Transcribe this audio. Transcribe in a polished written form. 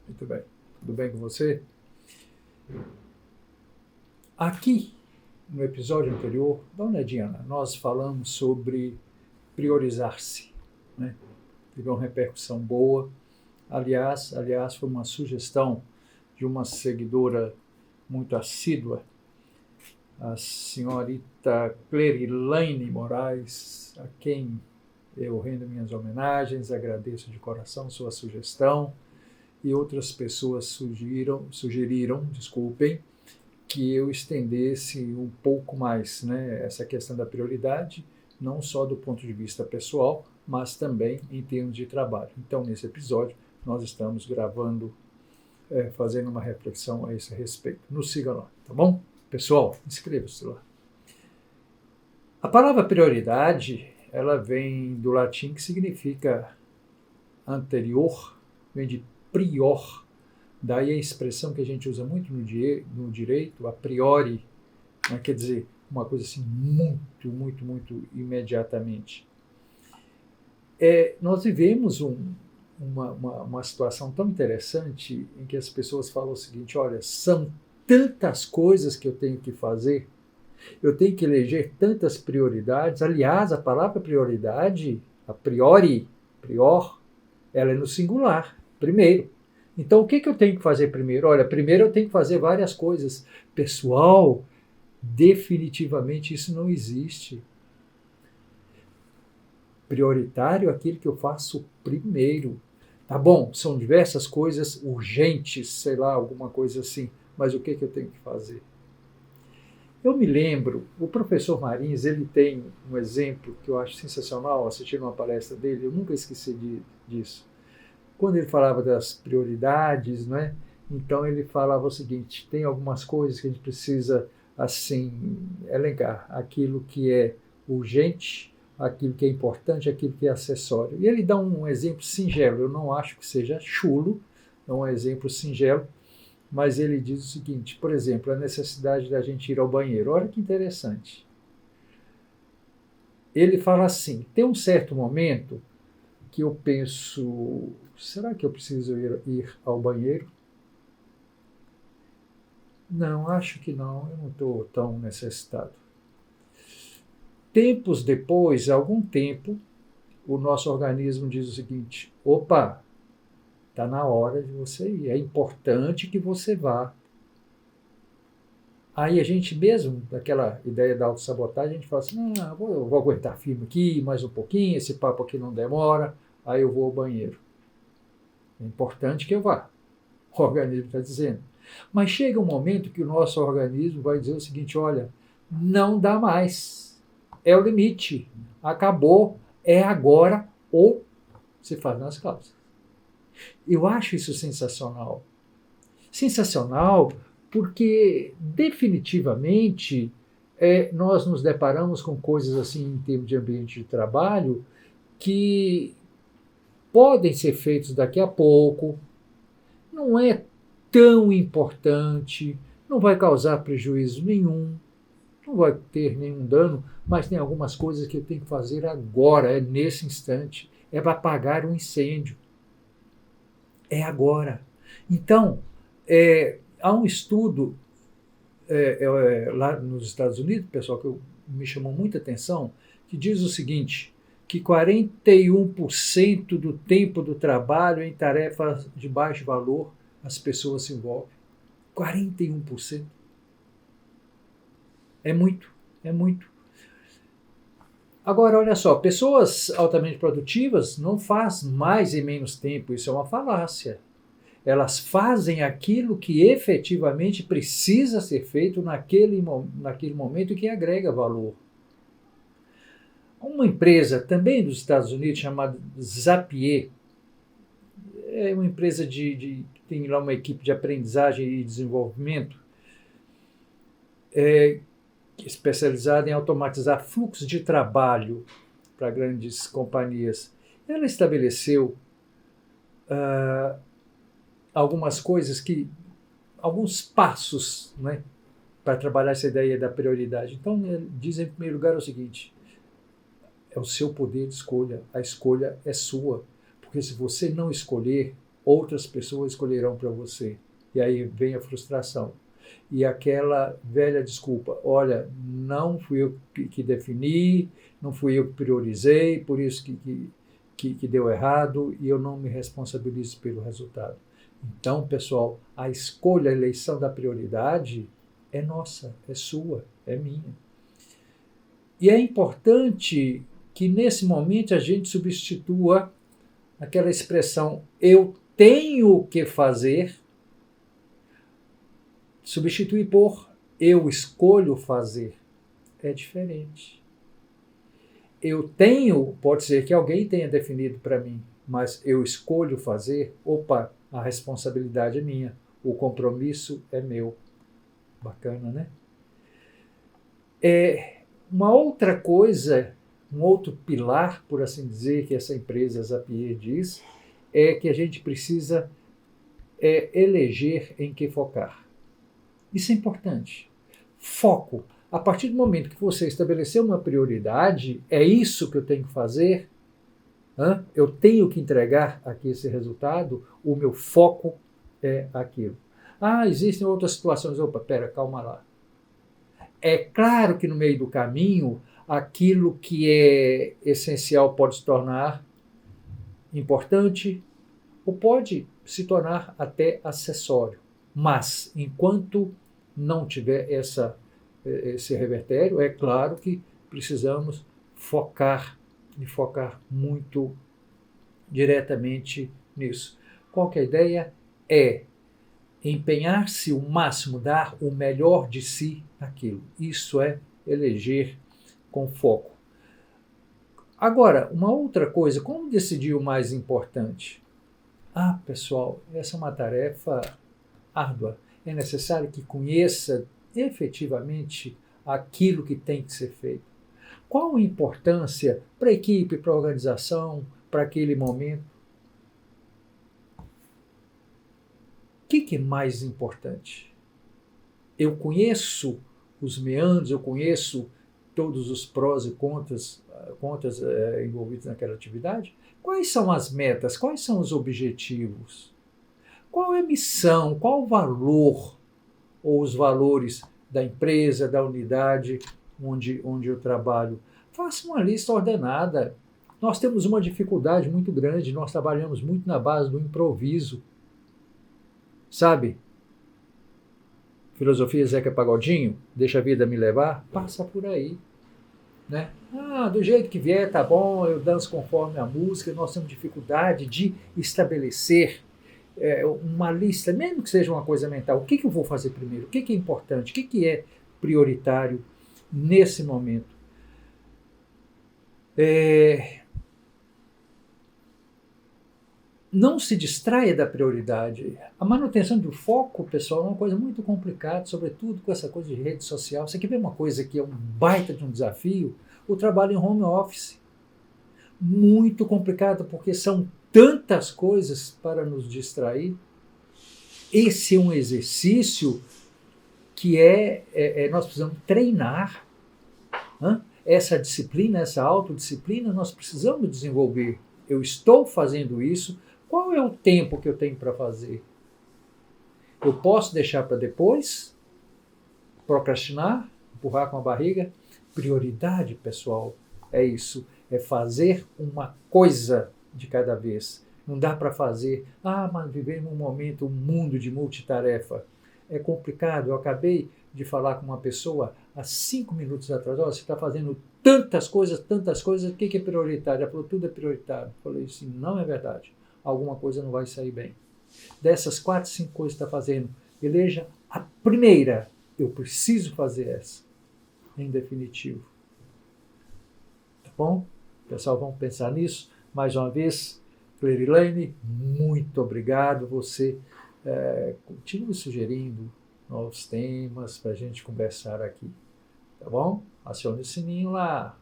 Muito bem. Tudo bem com você? Aqui, no episódio anterior, dá uma olhadinha lá, nós falamos sobre priorizar-se, né? Teve uma repercussão boa. Aliás, foi uma sugestão de uma seguidora muito assídua, a senhorita Clerilaine Moraes, a quem eu rendo minhas homenagens, agradeço de coração sua sugestão, e outras pessoas sugeriram, desculpem, que eu estendesse um pouco mais, né, essa questão da prioridade, não só do ponto de vista pessoal, mas também em termos de trabalho. Então, nesse episódio, nós estamos gravando, fazendo uma reflexão a esse respeito. Nos siga lá, tá bom? Pessoal, inscreva-se lá. A palavra prioridade, ela vem do latim, que significa anterior, vem de prior. Daí a expressão que a gente usa muito no direito, a priori, né, quer dizer, uma coisa assim muito, muito, muito imediatamente. Nós vivemos uma situação tão interessante em que as pessoas falam o seguinte: olha, são tantas coisas que eu tenho que fazer, eu tenho que eleger tantas prioridades. Aliás, a palavra prioridade, a priori, prior, ela é no singular, primeiro. Então, o que eu tenho que fazer primeiro? Olha, primeiro eu tenho que fazer várias coisas. Pessoal, definitivamente isso não existe. Prioritário é aquilo que eu faço primeiro. Tá bom, são diversas coisas urgentes, sei lá, alguma coisa assim, mas o que eu tenho que fazer? Eu me lembro, o professor Marins, ele tem um exemplo que eu acho sensacional, assistindo uma palestra dele, eu nunca esqueci disso. Quando ele falava das prioridades, né? Então ele falava o seguinte: tem algumas coisas que a gente precisa assim elencar, aquilo que é urgente, aquilo que é importante, aquilo que é acessório. E ele dá um exemplo singelo, eu não acho que seja chulo, é um exemplo singelo, mas ele diz o seguinte: por exemplo, a necessidade da gente ir ao banheiro. Olha que interessante. Ele fala assim: tem um certo momento que eu penso, será que eu preciso ir ao banheiro? Não, acho que não, eu não estou tão necessitado. Tempos depois, algum tempo, o nosso organismo diz o seguinte: opa, está na hora de você ir, é importante que você vá. Aí a gente mesmo, daquela ideia da autossabotagem, a gente fala assim: não, eu vou aguentar firme aqui mais um pouquinho, esse papo aqui não demora, aí eu vou ao banheiro. É importante que eu vá. O organismo está dizendo. Mas chega um momento que o nosso organismo vai dizer o seguinte: olha, não dá mais. É o limite. Acabou. É agora ou se faz nas calças. Eu acho isso sensacional. Sensacional porque definitivamente nós nos deparamos com coisas assim em termos de ambiente de trabalho que podem ser feitos daqui a pouco, não é tão importante, não vai causar prejuízo nenhum, não vai ter nenhum dano, mas tem algumas coisas que eu tenho que fazer agora, é nesse instante, é para apagar um incêndio, é agora. Então, há um estudo lá nos Estados Unidos, pessoal, que me chamou muita atenção, que diz o seguinte: que 41% do tempo do trabalho em tarefas de baixo valor as pessoas se envolvem. 41%. É muito, é muito. Agora, olha só, pessoas altamente produtivas não fazem mais e menos tempo, isso é uma falácia. Elas fazem aquilo que efetivamente precisa ser feito naquele momento que agrega valor. Uma empresa também dos Estados Unidos chamada Zapier, é uma empresa que tem lá uma equipe de aprendizagem e desenvolvimento, especializada em automatizar fluxos de trabalho para grandes companhias. Ela estabeleceu algumas coisas alguns passos, né, para trabalhar essa ideia da prioridade. Então, diz em primeiro lugar o seguinte: é o seu poder de escolha, a escolha é sua, porque se você não escolher, outras pessoas escolherão para você. E aí vem a frustração. E aquela velha desculpa, olha, não fui eu que defini, não fui eu que priorizei, por isso que deu errado e eu não me responsabilizo pelo resultado. Então, pessoal, a escolha, a eleição da prioridade é nossa, é sua, é minha. E é importante que nesse momento a gente substitua aquela expressão eu tenho que fazer, substituir por eu escolho fazer. É diferente. Eu tenho, pode ser que alguém tenha definido para mim, mas eu escolho fazer, opa, a responsabilidade é minha, o compromisso é meu. Bacana, né? Uma outra coisa, um outro pilar, por assim dizer, que essa empresa Zapier diz, é que a gente precisa eleger em que focar. Isso é importante. Foco. A partir do momento que você estabeleceu uma prioridade, é isso que eu tenho que fazer, eu tenho que entregar aqui esse resultado, o meu foco é aquilo. Existem outras situações. Opa, pera, calma lá. É claro que no meio do caminho, aquilo que é essencial pode se tornar importante ou pode se tornar até acessório. Mas, enquanto não tiver esse revertério, é claro que precisamos focar e focar muito diretamente nisso. Qual que é a ideia? É empenhar-se o máximo, dar o melhor de si naquilo. Isso é eleger com foco. Agora, uma outra coisa, como decidir o mais importante? Pessoal, essa é uma tarefa árdua. É necessário que conheça efetivamente aquilo que tem que ser feito. Qual a importância para a equipe, para a organização, para aquele momento? O que é mais importante? Eu conheço os meandros, eu conheço todos os prós e contras envolvidos naquela atividade? Quais são as metas? Quais são os objetivos? Qual é a missão? Qual o valor ou os valores da empresa, da unidade onde eu trabalho? Faça uma lista ordenada. Nós temos uma dificuldade muito grande, nós trabalhamos muito na base do improviso. Sabe? Filosofia Zeca Pagodinho, deixa a vida me levar, passa por aí. Né? Do jeito que vier, tá bom, eu danço conforme a música. Nós temos dificuldade de estabelecer uma lista, mesmo que seja uma coisa mental. O que eu vou fazer primeiro? O que é importante? O que é prioritário nesse momento? Não se distraia da prioridade. A manutenção do foco, pessoal, é uma coisa muito complicada, sobretudo com essa coisa de rede social. Você quer ver uma coisa que é um baita de um desafio? O trabalho em home office. Muito complicado, porque são tantas coisas para nos distrair. Esse é um exercício que nós precisamos treinar. Essa disciplina, essa autodisciplina, nós precisamos desenvolver. Eu estou fazendo isso. Qual é o tempo que eu tenho para fazer? Eu posso deixar para depois? Procrastinar? Empurrar com a barriga? Prioridade, pessoal, é isso. É fazer uma coisa de cada vez. Não dá para fazer, mas vivemos um momento, um mundo de multitarefa. É complicado. Eu acabei de falar com uma pessoa há 5 minutos atrás. Você está fazendo tantas coisas, o que é prioritário? Ela falou, tudo é prioritário. Eu falei assim, não é verdade. Alguma coisa não vai sair bem. Dessas 4, 5 coisas que está fazendo, eleja a primeira. Eu preciso fazer essa. Em definitivo. Tá bom? Pessoal, vamos pensar nisso. Mais uma vez, Clerilane, muito obrigado. Você continue sugerindo novos temas para a gente conversar aqui. Tá bom? Acione o sininho lá.